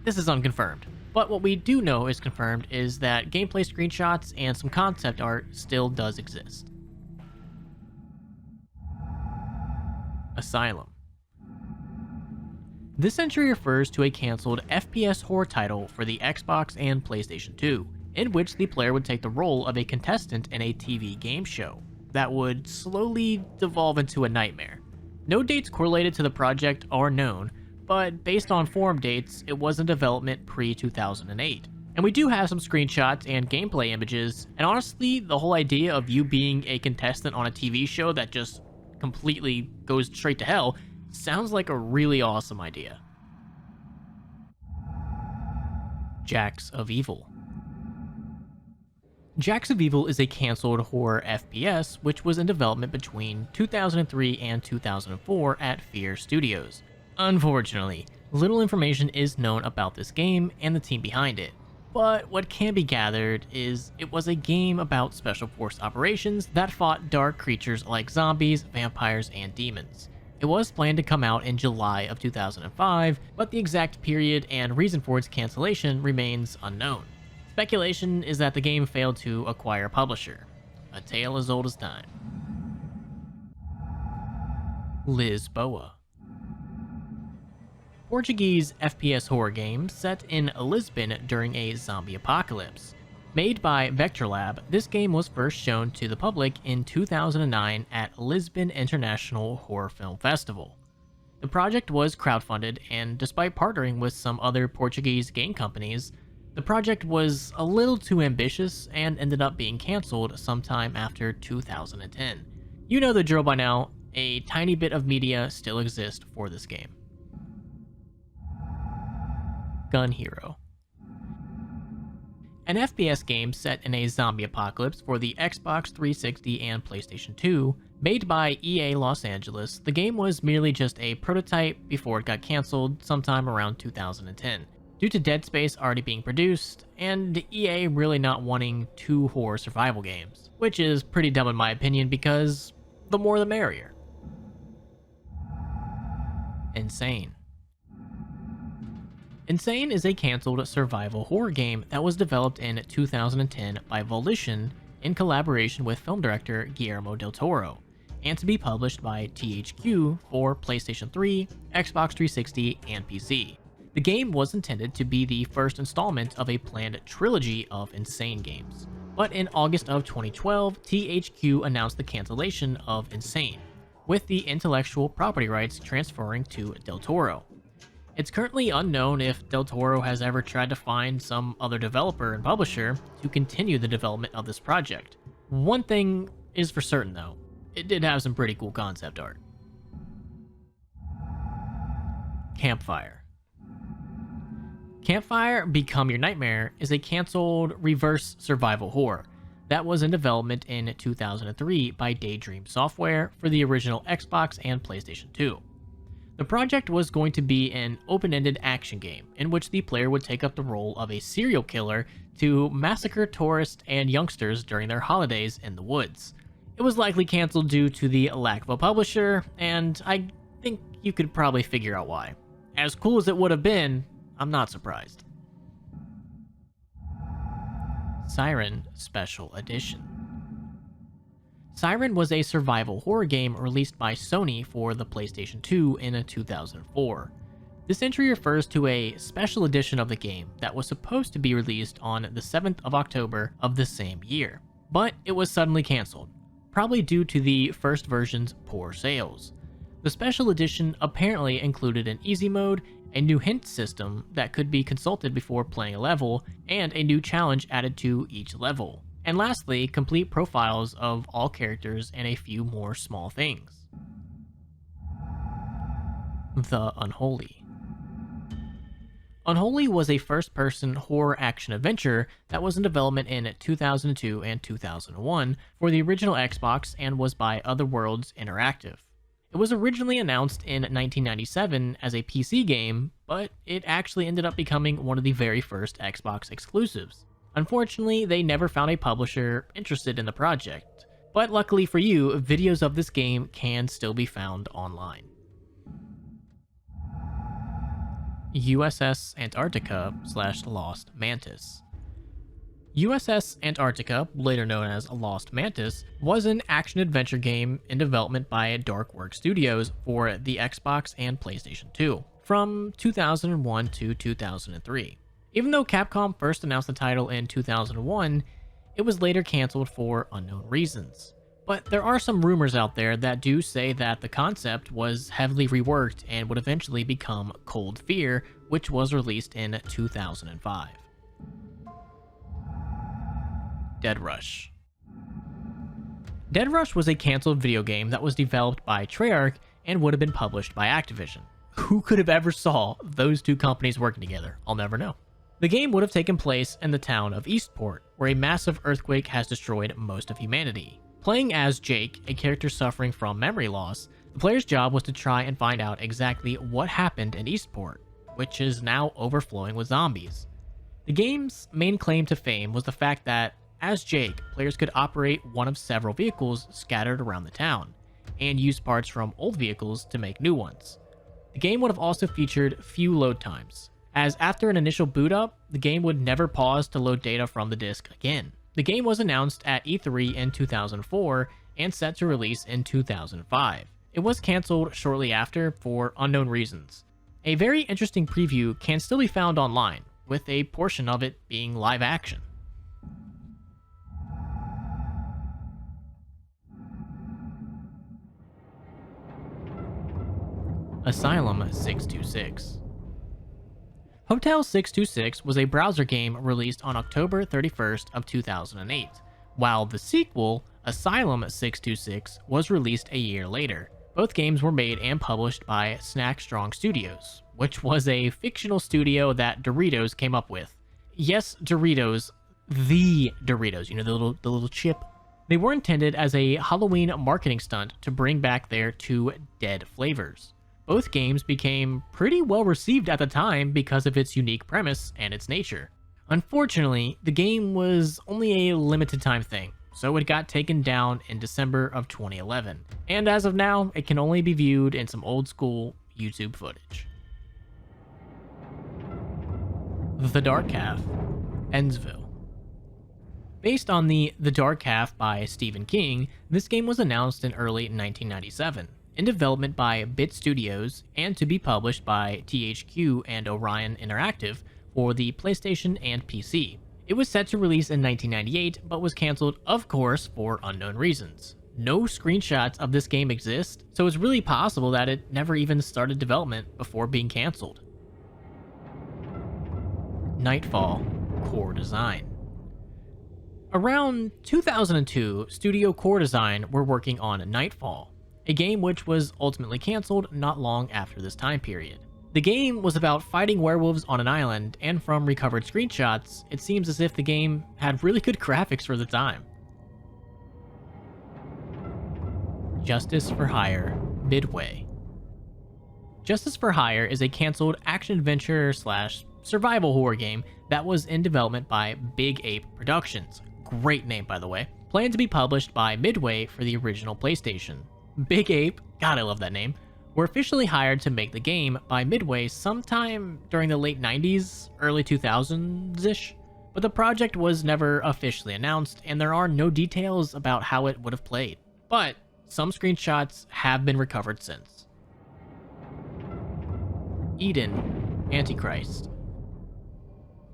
this is unconfirmed. But what we do know is confirmed is that gameplay screenshots and some concept art still does exist. Asylum. This entry refers to a cancelled FPS horror title for the Xbox and PlayStation 2, in which the player would take the role of a contestant in a TV game show that would slowly devolve into a nightmare. No dates correlated to the project are known, but based on forum dates, it was in development pre-2008. And we do have some screenshots and gameplay images, and honestly, the whole idea of you being a contestant on a TV show that just completely goes straight to hell sounds like a really awesome idea. Jacks of Evil. Jacks of Evil is a cancelled horror FPS which was in development between 2003 and 2004 at Fear Studios. Unfortunately, little information is known about this game and the team behind it, but what can be gathered is it was a game about special force operations that fought dark creatures like zombies, vampires, and demons. It was planned to come out in July of 2005, but the exact period and reason for its cancellation remains unknown. Speculation is that the game failed to acquire a publisher. A tale as old as time. Lisboa. Portuguese FPS horror game set in Lisbon during a zombie apocalypse. Made by Vector Lab, this game was first shown to the public in 2009 at Lisbon International Horror Film Festival. The project was crowdfunded, and despite partnering with some other Portuguese game companies, the project was a little too ambitious and ended up being cancelled sometime after 2010. You know the drill by now, a tiny bit of media still exists for this game. Gun Hero. An FPS game set in a zombie apocalypse for the Xbox 360 and PlayStation 2, made by EA Los Angeles, the game was merely just a prototype before it got cancelled sometime around 2010, due to Dead Space already being produced, and EA really not wanting two horror survival games, which is pretty dumb in my opinion because the more the merrier. Insane. Insane is a cancelled survival horror game that was developed in 2010 by Volition in collaboration with film director Guillermo del Toro, and to be published by THQ for PlayStation 3, Xbox 360, and PC. The game was intended to be the first installment of a planned trilogy of Insane games, but in August of 2012, THQ announced the cancellation of Insane, with the intellectual property rights transferring to Del Toro. It's currently unknown if Del Toro has ever tried to find some other developer and publisher to continue the development of this project. One thing is for certain though, it did have some pretty cool concept art. Campfire. Campfire Become Your Nightmare is a cancelled reverse survival horror that was in development in 2003 by Daydream Software for the original Xbox and PlayStation 2. The project was going to be an open-ended action game in which the player would take up the role of a serial killer to massacre tourists and youngsters during their holidays in the woods. It was likely cancelled due to the lack of a publisher, and I think you could probably figure out why. As cool as it would have been, I'm not surprised. Siren Special Edition. Siren was a survival horror game released by Sony for the PlayStation 2 in 2004. This entry refers to a special edition of the game that was supposed to be released on the 7th of October of the same year, but it was suddenly cancelled, probably due to the first version's poor sales. The special edition apparently included an easy mode, a new hint system that could be consulted before playing a level, and a new challenge added to each level. And lastly, complete profiles of all characters and a few more small things. The Unholy. Unholy was a first-person horror action-adventure that was in development in 2002 and 2001 for the original Xbox and was by Otherworlds Interactive. It was originally announced in 1997 as a PC game, but it actually ended up becoming one of the very first Xbox exclusives. Unfortunately, they never found a publisher interested in the project, but luckily for you, videos of this game can still be found online. USS Antarctica / Lost Mantis. USS Antarctica, later known as Lost Mantis, was an action-adventure game in development by Darkworks Studios for the Xbox and PlayStation 2. from 2001 to 2003. Even though Capcom first announced the title in 2001, it was later canceled for unknown reasons. But there are some rumors out there that do say that the concept was heavily reworked and would eventually become Cold Fear, which was released in 2005. Dead Rush. Dead Rush was a canceled video game that was developed by Treyarch and would have been published by Activision. Who could have ever saw those two companies working together? I'll never know. The game would have taken place in the town of Eastport, where a massive earthquake has destroyed most of humanity. Playing as Jake, a character suffering from memory loss, the player's job was to try and find out exactly what happened in Eastport, which is now overflowing with zombies. The game's main claim to fame was the fact that, as Jake, players could operate one of several vehicles scattered around the town, and use parts from old vehicles to make new ones. The game would have also featured few load times, as after an initial boot up, the game would never pause to load data from the disc again. The game was announced at E3 in 2004 and set to release in 2005. It was cancelled shortly after for unknown reasons. A very interesting preview can still be found online, with a portion of it being live action. Asylum 626. Hotel 626 was a browser game released on October 31st of 2008, while the sequel, Asylum 626, was released a year later. Both games were made and published by Snack Strong Studios, which was a fictional studio that Doritos came up with. Yes, Doritos, the Doritos, you know, the little chip. They were intended as a Halloween marketing stunt to bring back their two dead flavors. Both games became pretty well received at the time because of its unique premise and its nature. Unfortunately, the game was only a limited time thing, so it got taken down in December of 2011, and as of now, it can only be viewed in some old school YouTube footage. The Dark Half, Endsville. Based on The Dark Half by Stephen King, this game was announced in early 1997. In development by Bit Studios and to be published by THQ and Orion Interactive for the PlayStation and PC. It was set to release in 1998, but was cancelled, of course, for unknown reasons. No screenshots of this game exist, so it's really possible that it never even started development before being cancelled. Nightfall Core Design. Around 2002, Studio Core Design were working on Nightfall, a game which was ultimately cancelled not long after this time period. The game was about fighting werewolves on an island, and from recovered screenshots, it seems as if the game had really good graphics for the time. Justice for Hire Midway. Justice for Hire is a cancelled action-adventure / survival horror game that was in development by Big Ape Productions. Great name, by the way. Planned to be published by Midway for the original PlayStation. Big Ape, God I love that name, were officially hired to make the game by Midway sometime during the late 90s, early 2000s-ish, but the project was never officially announced and there are no details about how it would have played, but some screenshots have been recovered since. Eden, Antichrist.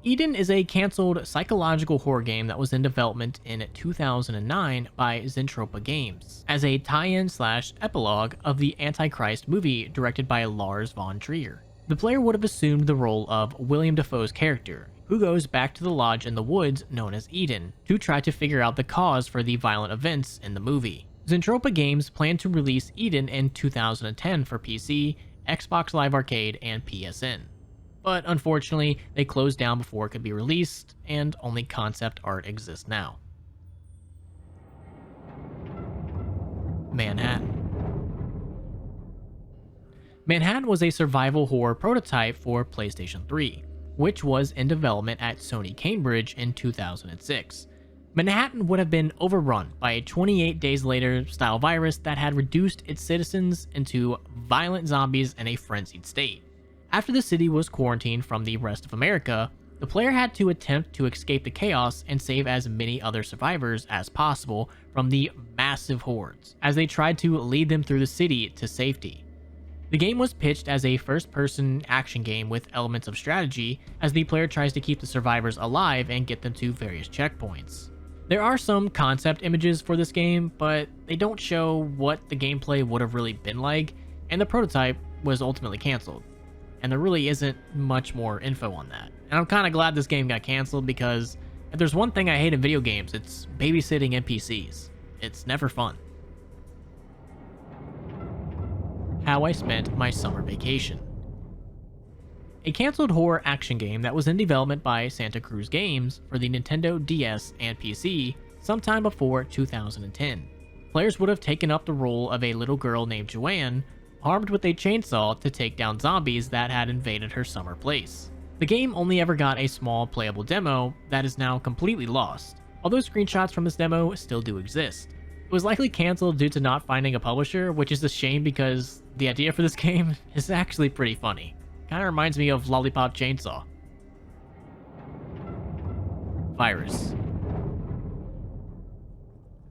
Eden is a cancelled psychological horror game that was in development in 2009 by Zentropa Games, as a tie-in / epilogue of the Antichrist movie directed by Lars von Trier. The player would have assumed the role of William Dafoe's character, who goes back to the lodge in the woods known as Eden, to try to figure out the cause for the violent events in the movie. Zentropa Games planned to release Eden in 2010 for PC, Xbox Live Arcade, and PSN. But unfortunately, they closed down before it could be released, and only concept art exists now. Manhattan. Manhattan was a survival horror prototype for PlayStation 3, which was in development at Sony Cambridge in 2006. Manhattan would have been overrun by a 28 Days Later style virus that had reduced its citizens into violent zombies in a frenzied state. After the city was quarantined from the rest of America, the player had to attempt to escape the chaos and save as many other survivors as possible from the massive hordes, as they tried to lead them through the city to safety. The game was pitched as a first-person action game with elements of strategy, as the player tries to keep the survivors alive and get them to various checkpoints. There are some concept images for this game, but they don't show what the gameplay would have really been like, and the prototype was ultimately cancelled. And there really isn't much more info on that. And I'm kind of glad this game got cancelled, because if there's one thing I hate in video games, it's babysitting NPCs. It's never fun. How I spent my summer vacation. A cancelled horror action game that was in development by Santa Cruz Games for the Nintendo DS and PC sometime before 2010. Players would have taken up the role of a little girl named Joanne, armed with a chainsaw to take down zombies that had invaded her summer place. The game only ever got a small playable demo that is now completely lost, although screenshots from this demo still do exist. It was likely cancelled due to not finding a publisher, which is a shame because the idea for this game is actually pretty funny. Kinda reminds me of Lollipop Chainsaw. Virus.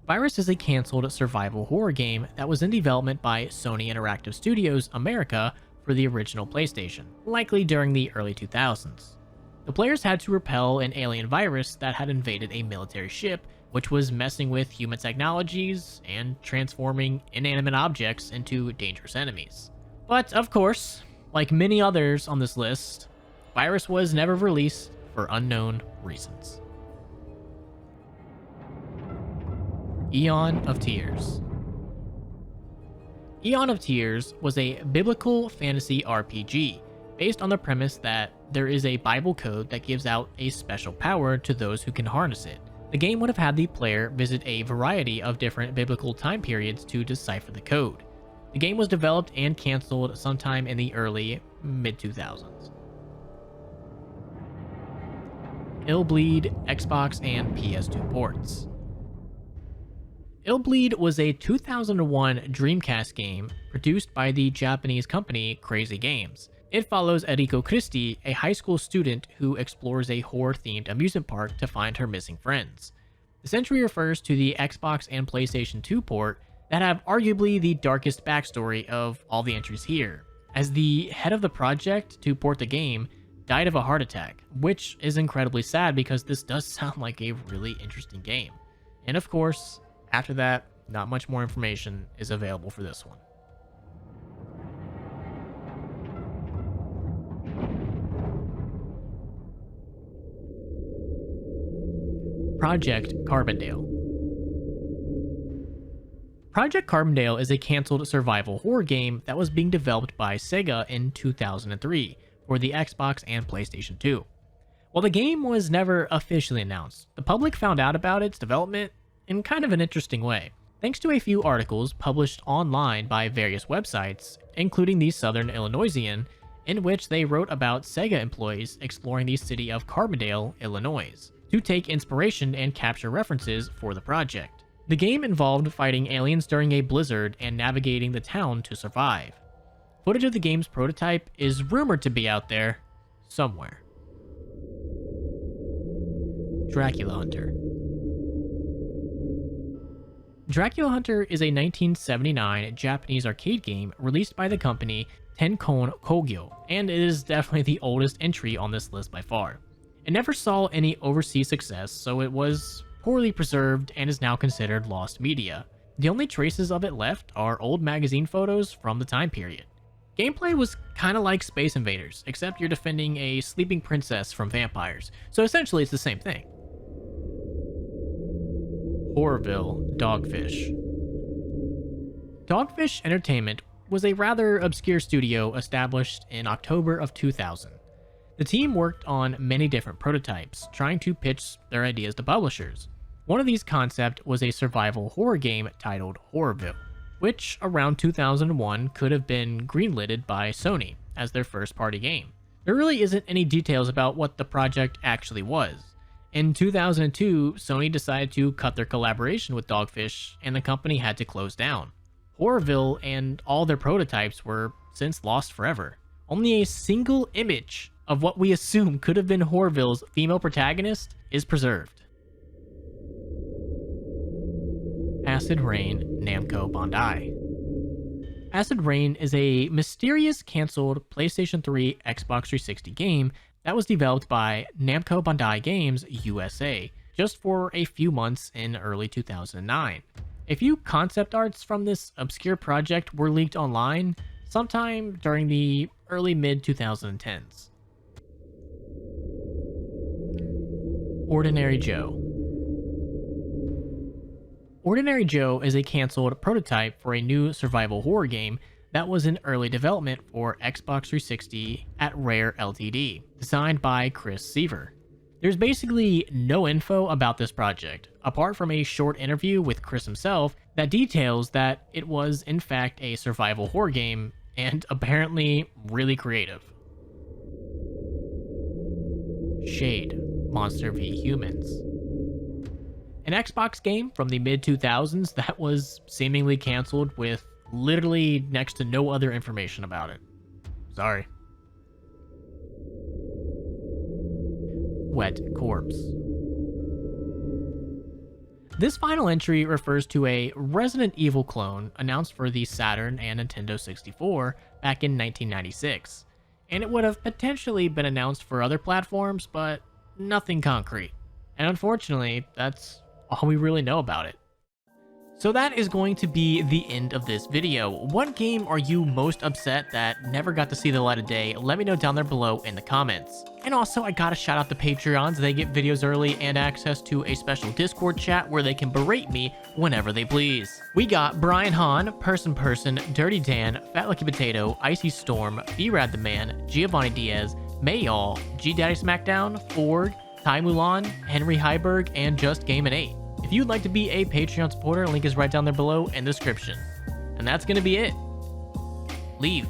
Virus is a cancelled survival horror game that was in development by Sony Interactive Studios America for the original PlayStation, likely during the early 2000s. The players had to repel an alien virus that had invaded a military ship, which was messing with human technologies and transforming inanimate objects into dangerous enemies. But of course, like many others on this list, Virus was never released for unknown reasons. Eon of Tears. Eon of Tears was a biblical fantasy RPG based on the premise that there is a Bible code that gives out a special power to those who can harness it. The game would have had the player visit a variety of different biblical time periods to decipher the code. The game was developed and cancelled sometime in the early mid-2000s. Illbleed, Xbox and PS2 ports. Illbleed was a 2001 Dreamcast game produced by the Japanese company Crazy Games. It follows Eriko Christie, a high school student who explores a horror-themed amusement park to find her missing friends. This entry refers to the Xbox and PlayStation 2 port that have arguably the darkest backstory of all the entries here, as the head of the project to port the game died of a heart attack, which is incredibly sad because this does sound like a really interesting game. And of course, after that, not much more information is available for this one. Project Carbondale. Project Carbondale is a cancelled survival horror game that was being developed by Sega in 2003 for the Xbox and PlayStation 2. While the game was never officially announced, the public found out about its development in kind of an interesting way, thanks to a few articles published online by various websites, including the Southern Illinoisian, in which they wrote about Sega employees exploring the city of Carbondale, Illinois, to take inspiration and capture references for the project. The game involved fighting aliens during a blizzard and navigating the town to survive. Footage of the game's prototype is rumored to be out there somewhere. Dracula Hunter. Dracula Hunter is a 1979 Japanese arcade game released by the company Tenkon Kogyo, and it is definitely the oldest entry on this list by far. It never saw any overseas success, so it was poorly preserved and is now considered lost media. The only traces of it left are old magazine photos from the time period. Gameplay was kinda like Space Invaders, except you're defending a sleeping princess from vampires, so essentially it's the same thing. Horrorville Dogfish. Dogfish Entertainment was a rather obscure studio established in October of 2000. The team worked on many different prototypes, trying to pitch their ideas to publishers. One of these concepts was a survival horror game titled Horrorville, which around 2001 could have been greenlighted by Sony as their first party game. There really isn't any details about what the project actually was. In 2002, Sony decided to cut their collaboration with Dogfish, and the company had to close down. Horrorville and all their prototypes were since lost forever. Only a single image of what we assume could have been Horrorville's female protagonist is preserved. Acid Rain Namco Bandai. Acid Rain is a mysterious canceled PlayStation 3 Xbox 360 game that was developed by Namco Bandai Games USA just for a few months in early 2009. A few concept arts from this obscure project were leaked online sometime during the early mid 2010s. Ordinary Joe. Ordinary Joe is a canceled prototype for a new survival horror game that was in early development for Xbox 360 at Rare Ltd, designed by Chris Seaver. There's basically no info about this project, apart from a short interview with Chris himself that details that it was in fact a survival horror game and apparently really creative. Shade: Monster v Humans. An Xbox game from the mid 2000s that was seemingly canceled with literally next to no other information about it. Sorry. Wet Corpse. This final entry refers to a Resident Evil clone announced for the Saturn and Nintendo 64 back in 1996, and it would have potentially been announced for other platforms, but nothing concrete. And unfortunately, that's all we really know about it. So that is going to be the end of this video. What game are you most upset that never got to see the light of day? Let me know down there below in the comments. And also, I gotta shout out the Patreons. They get videos early and access to a special Discord chat where they can berate me whenever they please. We got Brian Hahn, Person, Dirty Dan, Fat Lucky Potato, Icy Storm, B-Rad the Man, Giovanni Diaz, Mayall, G Daddy Smackdown, Forg, Ty Mulan, Henry Heiberg, and Just Game and 8. If you'd like to be a Patreon supporter, link is right down there below in the description. And that's going to be it. Leave.